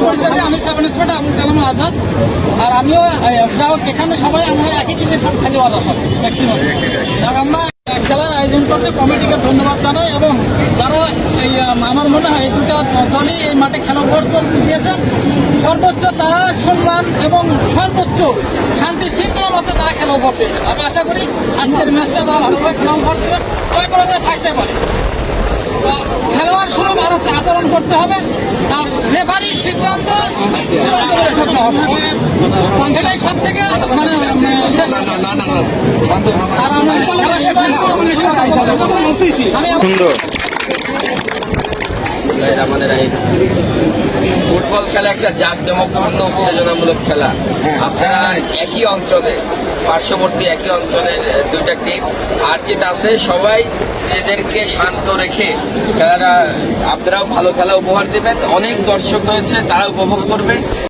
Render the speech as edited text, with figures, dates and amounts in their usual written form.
পরিষদে আমি sub inspector Abul Kalam Azad. আর আমিও এখানে সবাই আমরা একই টিমে সব খেলোয়াড় সব ম্যাক্সিমাম। আমরা খেলার আয়োজন করছে, কমিটিকে ধন্যবাদ জানাই। এবং যারা এই আমার মনে হয় এই দুটা দলই এই মাঠে খেলা উপহার দিয়েছেন, সর্বোচ্চ তারা সম্মান এবং সর্বোচ্চ শান্তি শৃঙ্খলার মধ্যে তারা খেলা উপহার দিয়েছেন। আমি আশা করি আজকের ম্যাচটা তারা ভালোভাবে খেলা উপহার দেবেন, জয় পরাজয় থাকতে পারে। খেলোয়াড় সুলভ আচরণ করতে হবে, আর রেফারির সিদ্ধান্ত করতে হবে, এটাই সব থেকে মানে শেষ। আর আমাদের ফুটবল খেলা একটা জাঁকজমকপূর্ণ উত্তেজনামূলক খেলা। আপনারা একই অঞ্চলে, পার্শ্ববর্তী একই অঞ্চলের দুইটা টিম, আর জিত আছে, সবাই নিজেদেরকে শান্ত রেখে খেলাটা আপনারাও ভালো খেলা উপহার দেবেন। অনেক দর্শক হয়েছে, তারা উপভোগ করবে।